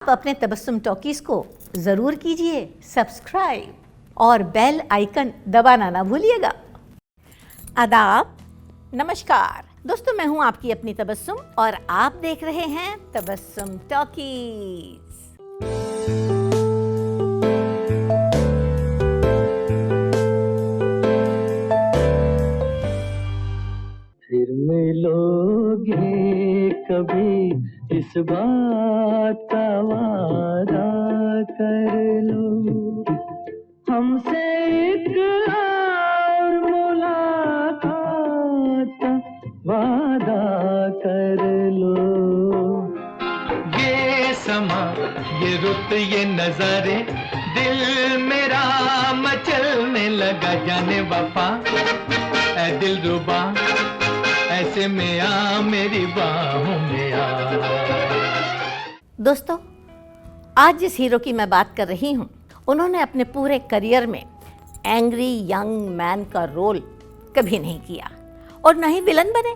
आप अपने तबस्सुम टॉकीज को ज़रूर कीजिए सब्सक्राइब और बेल आइकन दबाना ना भूलिएगा। आदाब, नमस्कार दोस्तों, मैं हूं आपकी अपनी तबस्सुम और आप देख रहे हैं तबस्सुम टॉकीज। फिर मिलोगे कभी इस बात का वादा कर लो, हमसे एक और मुलाकात का वादा कर लो। ये समा, ये रुत, ये नजारे, दिल मेरा मचलने लगा, जाने वफा ऐ दिलरुबा, ऐसे में आ मेरी बाहों में आ। दोस्तों, आज जिस हीरो की मैं बात कर रही हूं, उन्होंने अपने पूरे करियर में एंग्री यंग मैन का रोल कभी नहीं किया और न ही विलन बने।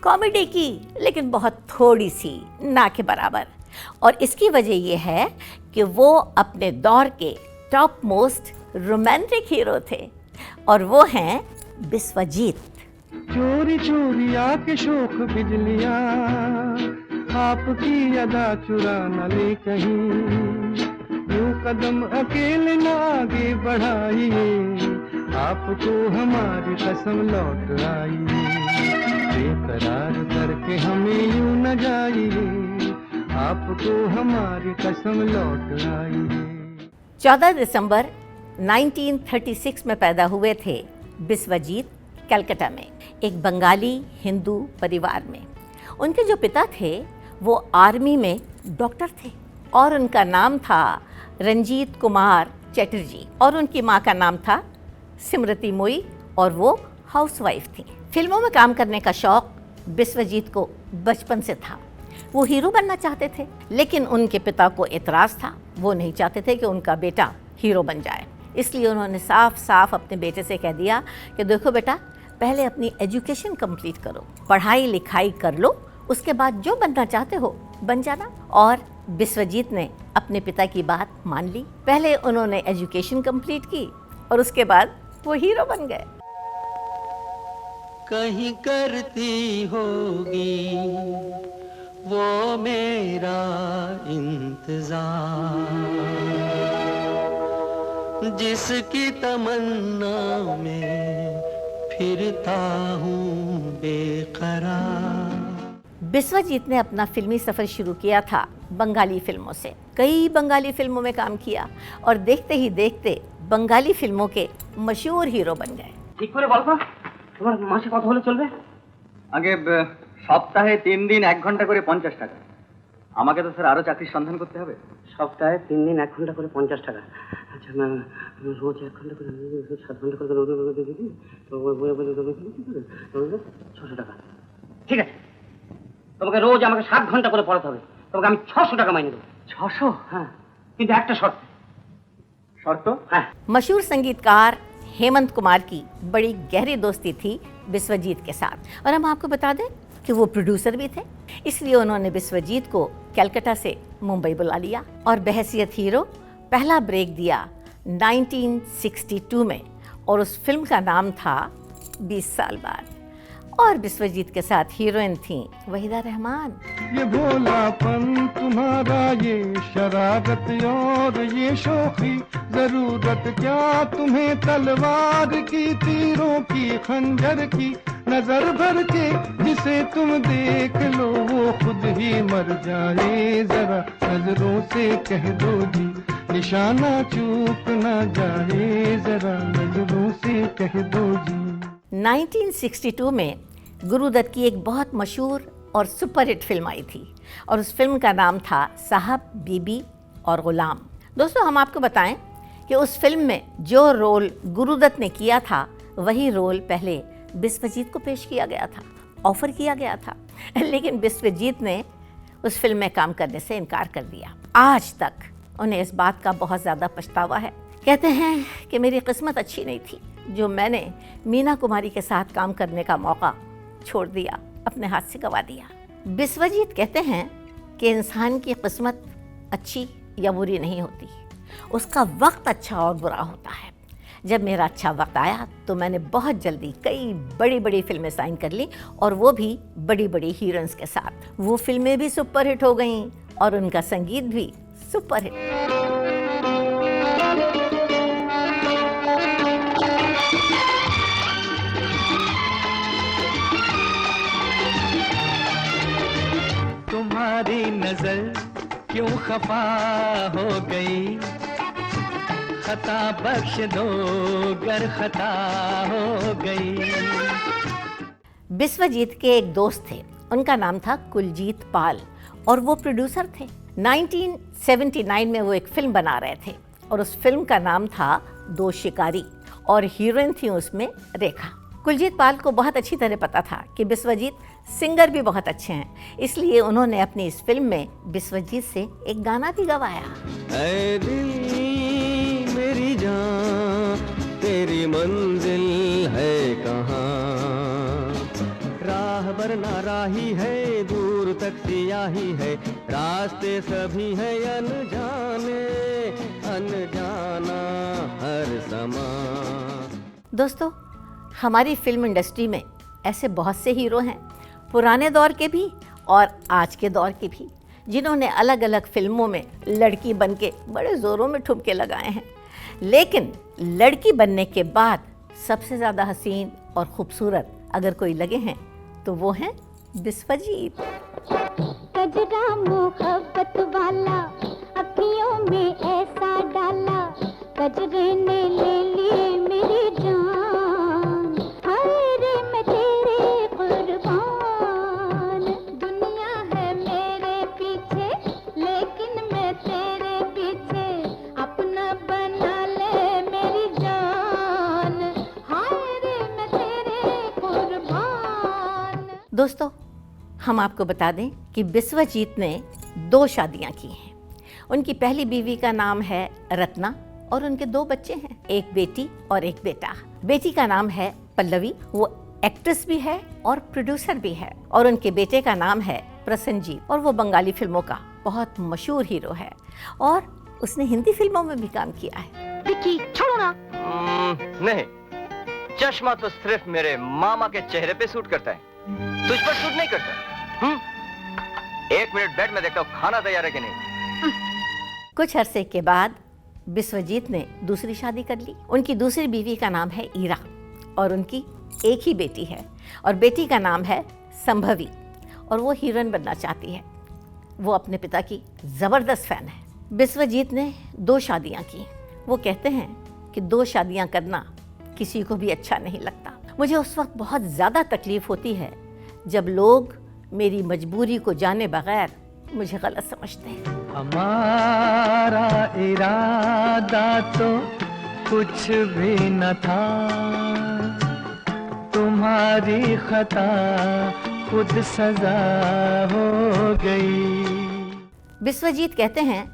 कॉमेडी की, लेकिन बहुत थोड़ी सी, ना के बराबर। और इसकी वजह यह है कि वो अपने दौर के टॉप मोस्ट रोमांटिक हीरो थे और वो हैं बिस्वजीत। चोरी चोरी आके शोक बिजलियां, आपकी अदा चुरा न ले कहीं, यूं कदम अकेले न आगे बढ़ाइए, आपको हमारी कसम लौट आई, बेकरार करके हमें यूं न जाइए, आपको हमारी कसम लौट आई। 14 दिसंबर 1936 में पैदा हुए थे बिस्वजीत कलकत्ता में एक बंगाली हिंदू परिवार में। उनके जो पिता थे वो आर्मी में डॉक्टर थे और उनका नाम था रंजीत कुमार चटर्जी और उनकी माँ का नाम था स्मृति मोई और वो हाउसवाइफ थी। फिल्मों में काम करने का शौक बिस्वजीत को बचपन से था। वो हीरो बनना चाहते थे, लेकिन उनके पिता को एतराज़ था। वो नहीं चाहते थे कि उनका बेटा हीरो बन जाए, इसलिए उन्होंने साफ साफ अपने बेटे से कह दिया कि देखो बेटा, पहले अपनी एजुकेशन कंप्लीट करो, पढ़ाई लिखाई कर लो, उसके बाद जो बनना चाहते हो बन जाना। और बिस्वजीत ने अपने पिता की बात मान ली। पहले उन्होंने एजुकेशन कंप्लीट की और उसके बाद वो हीरो बन गए। कहीं करती होगी वो मेरा इंतजार, जिसकी तमन्ना में फिरता हूँ बेकरार। बिस्वजीत ने अपना फिल्मी सफ़र शुरू किया था बंगाली फिल्मों से। कई बंगाली फिल्मों में काम किया और देखते ही देखते बंगाली फिल्मों के मशहूर हीरो बन गए। ठीक করে বলবা, তোমার মাসে কত হলে চলবে? আগে সপ্তাহে 3 দিন 1 ঘন্টা করে 50 টাকা। আমাকে তো স্যার আরো চাকরির সন্ধান করতে হবে। সপ্তাহে 3 দিন 1 ঘন্টা করে 50 টাকা। আচ্ছা না, রোজ 1 ঘন্টা করে 7 ঘন্টা করে রোজ দিই, তো বলে 600 টাকা। ঠিক আছে, তোমাকে রোজ আমাকে 7 ঘন্টা করে পড়াতে হবে, তোমাকে আমি 600 টাকা মাইনে দেবো। 600? হ্যাঁ, কিন্তু একটা শর্ত। শর্ত? হ্যাঁ। मशहूर संगीतकार हेमंत कुमार की बड़ी गहरी दोस्ती थी बिस्वजीत के साथ और हम आपको बता दें कि वो प्रोड्यूसर भी थे। इसलिए उन्होंने बिस्वजीत को कलकत्ता से मुंबई बुला लिया और बहैसियत हीरो पहला ब्रेक दिया 1962 में और उस फिल्म का नाम था 20 साल बाद। और बिस्वजीत के साथ हीरोइन थी वहीदा रहमान। ये भोलापन तुम्हारा, ये शरारत और ये शोखी, जरूरत क्या तुम्हें तलवार की, तीरों की, खंजर की, नजर भर के जिसे तुम देख लो वो खुद ही मर जाए, जरा नजरों से कह दो जी निशाना चूक ना जाए, जरा नजरों से कह दो जी। 1962 में गुरुदत्त की एक बहुत मशहूर और सुपरहिट फिल्म आई थी और उस फिल्म का नाम था साहब, बीबी और गुलाम। दोस्तों, हम आपको बताएं कि उस फिल्म में जो रोल गुरुदत्त ने किया था वही रोल पहले बिस्वजीत को पेश किया गया था, ऑफर किया गया था, लेकिन बिस्वजीत ने उस फिल्म में काम करने से इनकार कर दिया। आज तक उन्हें इस बात का बहुत ज़्यादा पछतावा है। कहते हैं कि मेरी किस्मत अच्छी नहीं थी जो मैंने मीना कुमारी के साथ काम करने का मौका छोड़ दिया, अपने हाथ से गवा दिया। बिस्वजीत कहते हैं कि इंसान की किस्मत अच्छी या बुरी नहीं होती, उसका वक्त अच्छा और बुरा होता है। जब मेरा अच्छा वक्त आया तो मैंने बहुत जल्दी कई बड़ी बड़ी फिल्में साइन कर ली, और वो भी बड़ी बड़ी हीरोइंस के साथ। वो फिल्में भी सुपरहिट हो गईं और उनका संगीत भी सुपरहिट। तुम्हारी नजर क्यों खफा हो गई, खता बख्श दो गर खता हो गई। बिस्वजीत के एक दोस्त थे, उनका नाम था कुलजीत पाल, और वो प्रोड्यूसर थे। 1979 में वो एक फिल्म बना रहे थे, और उस फिल्म का नाम था दो शिकारी, और हीरोइन थी उसमें रेखा। कुलजीत पाल को बहुत अच्छी तरह पता था कि बिस्वजीत सिंगर भी बहुत अच्छे हैं, इसलिए उन्होंने अपनी इस फिल्म में बिस्वजीत से एक गाना भी गवाया। ऐ दिल मेरी जान, तेरी मंजिल है कहाँ, राह बरना राही है, दूर तक सियाही है, रास्ते सभी है अनजाने, अनजाना हर समा। दोस्तों, हमारी फिल्म इंडस्ट्री में ऐसे बहुत से हीरो हैं, पुराने दौर के भी और आज के दौर के भी, जिन्होंने अलग अलग फिल्मों में लड़की बन के बड़े ज़ोरों में ठुमके लगाए हैं। लेकिन लड़की बनने के बाद सबसे ज़्यादा हसीन और ख़ूबसूरत अगर कोई लगे हैं तो वो हैं बिस्वजीत। कजरा मोहब्बत वाला अखियों में ऐसा डाला, कजरे ने ले ली मेरी जान, हाय रे मैं तेरे कुर्बान। दुनिया है मेरे पीछे लेकिन मैं तेरे पीछे, अपना बना ले मेरी जान, हाय रे मैं तेरे कुर्बान। दोस्तों, हम आपको बता दें कि बिस्वजीत ने 2 शादियां की हैं। उनकी पहली बीवी का नाम है रत्ना, और उनके 2 बच्चे हैं, एक बेटी और एक बेटा। बेटी का नाम है पल्लवी, वो एक्ट्रेस भी है और प्रोड्यूसर भी है, और उनके बेटे का नाम है प्रसन्नजीत, और वो बंगाली फिल्मों का बहुत मशहूर हीरो है, और उसने हिंदी फिल्मों में भी काम किया है। विक्की छोड़ो ना। नहीं, चश्मा तो सिर्फ मेरे मामा के चेहरे पे सूट करता है, तुझ पर सूट नहीं करता। 1 मिनट बेड में देखता हूँ खाना तैयार है कि नहीं। कुछ अरसे के बाद बिस्वजीत ने दूसरी शादी कर ली। उनकी दूसरी बीवी का नाम है ईरा, और उनकी एक ही बेटी है, और बेटी का नाम है संभवी, और वो हीरोइन बनना चाहती है। वो अपने पिता की ज़बरदस्त फ़ैन है। बिस्वजीत ने 2 शादियां की। वो कहते हैं कि 2 शादियां करना किसी को भी अच्छा नहीं लगता। मुझे उस वक्त बहुत ज़्यादा तकलीफ़ होती है जब लोग मेरी मजबूरी को जाने बगैर मुझे गलत समझते हैं। हमारा इरादा तो कुछ भी न था, तुम्हारी खता खुद सजा हो गई। बिस्वजीत कहते हैं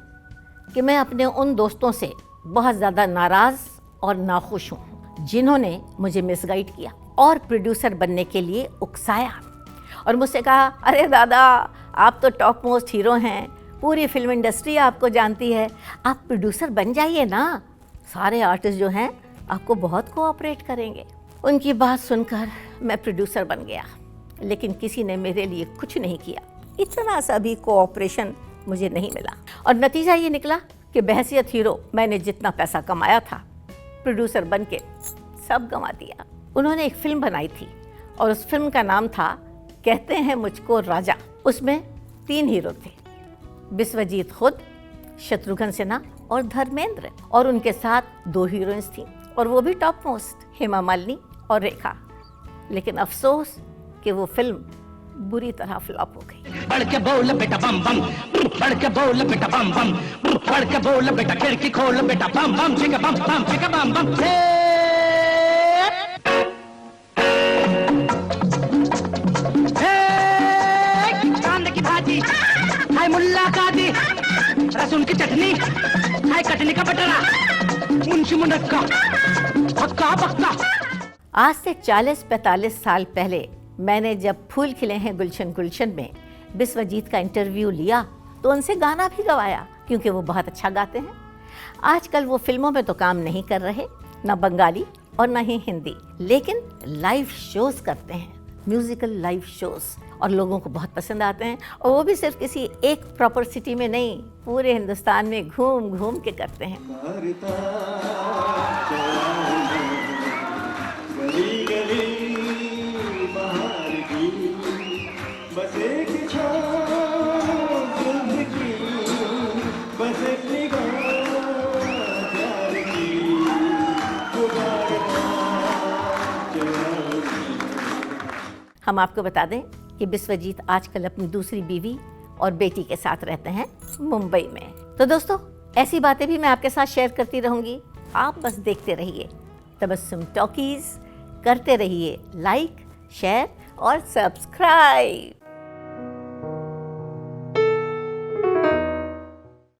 कि मैं अपने उन दोस्तों से बहुत ज़्यादा नाराज़ और नाखुश हूँ जिन्होंने मुझे मिसगाइड किया और प्रोड्यूसर बनने के लिए उकसाया, और मुझसे कहा, अरे दादा, आप तो टॉप मोस्ट हीरो हैं, पूरी फिल्म इंडस्ट्री आपको जानती है, आप प्रोड्यूसर बन जाइए ना, सारे आर्टिस्ट जो हैं आपको बहुत कोऑपरेट करेंगे। उनकी बात सुनकर मैं प्रोड्यूसर बन गया, लेकिन किसी ने मेरे लिए कुछ नहीं किया। इतना सा भी कोऑपरेशन मुझे नहीं मिला, और नतीजा ये निकला कि बहैसियत हीरो मैंने जितना पैसा कमाया था, प्रोड्यूसर बन के सब गंवा दिया। उन्होंने एक फिल्म बनाई थी, और उस फिल्म का नाम था कहते हैं मुझको राजा। उसमें 3 हीरो थे, बिस्वजीत खुद, शत्रुघ्न सिन्हा और धर्मेंद्र, और उनके साथ 2 हीरोइंस थीं, और वो भी टॉप मोस्ट, हेमा मालिनी और रेखा। लेकिन अफसोस कि वो फिल्म बुरी तरह फ्लॉप हो गई। बढ़ के बोल बेटा बम बम, बढ़ के बोल बेटा बम बम, बढ़ के बोल बेटा खिड़की खोल बेटा बम बम चिका बम बम चिका बम बम। कांदे की भाजी, हाय मुल्ला कादी, रसून की चटनी, हाय कटनी का बटरा, मुंशी मुनक्का, हक्का बक्का। आज से 40-45 साल पहले मैंने जब फूल खिले हैं गुलशन गुलशन में बिस्वजीत का इंटरव्यू लिया तो उनसे गाना भी गवाया। क्योंकि वो बहुत अच्छा गाते हैं। आजकल वो फिल्मों में तो काम नहीं कर रहे, ना बंगाली और ना ही हिंदी, लेकिन लाइव शोज़ करते हैं, म्यूज़िकल लाइव शोज़, और लोगों को बहुत पसंद आते हैं। और वो भी सिर्फ किसी एक प्रॉपर सिटी में नहीं, पूरे हिंदुस्तान में घूम घूम के करते हैं। हम आपको बता दें कि बिस्वजीत आजकल अपनी दूसरी बीवी और बेटी के साथ रहते हैं मुंबई में। तो दोस्तों, ऐसी बातें भी मैं आपके साथ शेयर करती रहूँगी, आप बस देखते रहिए तबस्सुम टॉकीज़, करते रहिए लाइक, शेयर और सब्सक्राइब।